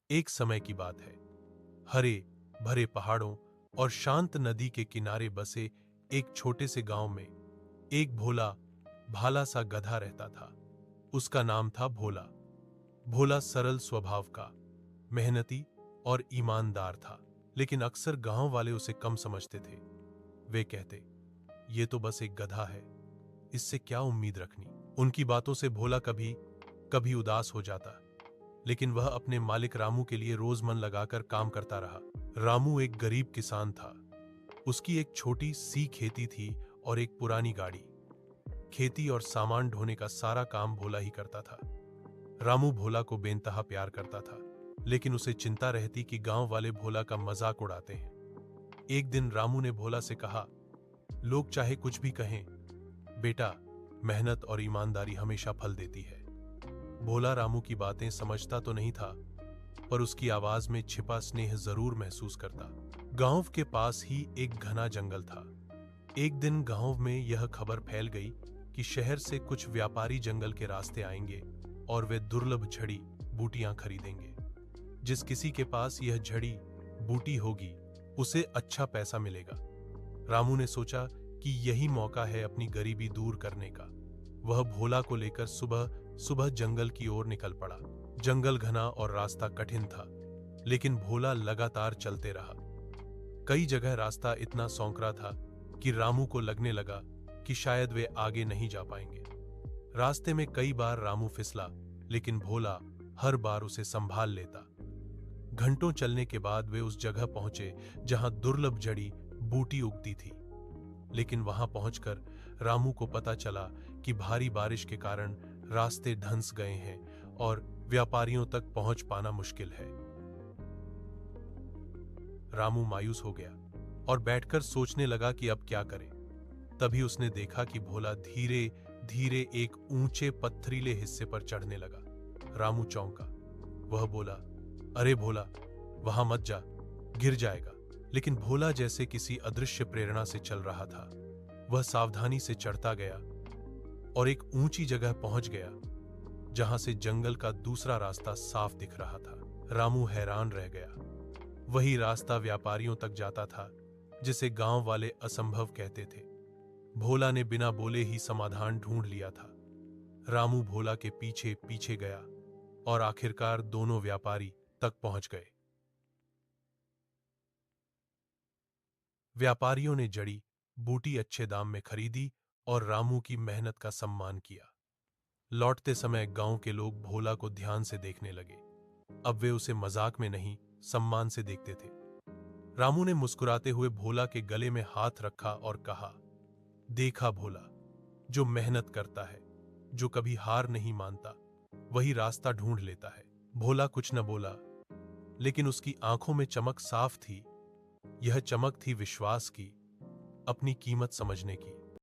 एक समय की बात है। हरे भरे पहाड़ों और शांत नदी के किनारे बसे एक छोटे से गांव में एक भोला भाला सा गधा रहता था। उसका नाम था भोला। भोला सरल स्वभाव का, मेहनती और ईमानदार था, लेकिन अक्सर गांव वाले उसे कम समझते थे। वे कहते, ये तो बस एक गधा है, इससे क्या उम्मीद रखनी। उनकी बातों से भोला कभी कभी उदास हो जाता, लेकिन वह अपने मालिक रामू के लिए रोज मन लगाकर काम करता रहा। रामू एक गरीब किसान था। उसकी एक छोटी सी खेती थी और एक पुरानी गाड़ी। खेती और सामान ढोने का सारा काम भोला ही करता था। रामू भोला को बेइंतहा प्यार करता था, लेकिन उसे चिंता रहती कि गांव वाले भोला का मजाक उड़ाते हैं। एक दिन रामू ने भोला से कहा, लोग चाहे कुछ भी कहें, बेटा, मेहनत और ईमानदारी हमेशा फल देती है। भोला रामू की बातें समझता तो नहीं था, पर उसकी आवाज में छिपा स्नेह जरूर महसूस करता। गांव के पास ही एक घना जंगल था। एक दिन गांव में यह खबर फैल गई कि शहर से कुछ व्यापारी जंगल के रास्ते आएंगे और वे दुर्लभ झड़ी बूटियां खरीदेंगे। जिस किसी के पास यह झड़ी बूटी होगी, उसे अच्छा पैसा मिलेगा। रामू ने सोचा कि यही मौका है अपनी गरीबी दूर करने का। वह भोला को लेकर सुबह सुबह जंगल की ओर निकल पड़ा। जंगल घना और रास्ता कठिन था, लेकिन भोला लगातार चलते रहा। कई जगह रास्ता इतना सौंकरा था कि रामू को लगने लगा कि शायद वे आगे नहीं जा पाएंगे। रास्ते में कई बार रामू फिसला, लेकिन भोला हर बार उसे संभाल लेता। घंटों चलने के बाद वे उस जगह पहुंचे जहां दुर्लभ जड़ी बूटी उगती थी। लेकिन वहां पहुंचकर रामू को पता चला कि भारी बारिश के कारण रास्ते धंस गए हैं और व्यापारियों तक पहुंच पाना मुश्किल है। रामू मायूस हो गया और बैठकर सोचने लगा कि अब क्या करे। तभी उसने देखा कि भोला धीरे धीरे एक ऊंचे पत्थरीले हिस्से पर चढ़ने लगा। रामू चौंका। वह बोला, अरे भोला, वहां मत जा, गिर जाएगा। लेकिन भोला जैसे किसी अदृश्य प्रेरणा से चल रहा था। वह सावधानी से चढ़ता गया और एक ऊंची जगह पहुंच गया जहां से जंगल का दूसरा रास्ता साफ दिख रहा था। रामू हैरान रह गया। वही रास्ता व्यापारियों तक जाता था, जिसे गांव वाले असंभव कहते थे। भोला ने बिना बोले ही समाधान ढूंढ लिया था। रामू भोला के पीछे पीछे गया और आखिरकार दोनों व्यापारी तक पहुंच गए। व्यापारियों ने जड़ी बूटी अच्छे दाम में खरीदी और रामू की मेहनत का सम्मान किया। लौटते समय गांव के लोग भोला को ध्यान से देखने लगे। अब वे उसे मजाक में नहीं, सम्मान से देखते थे। रामू ने मुस्कुराते हुए भोला के गले में हाथ रखा और कहा, देखा भोला, जो मेहनत करता है, जो कभी हार नहीं मानता, वही रास्ता ढूंढ लेता है। भोला कुछ न बोला, लेकिन उसकी आंखों में चमक साफ थी। यह चमक थी विश्वास की, अपनी कीमत समझने की।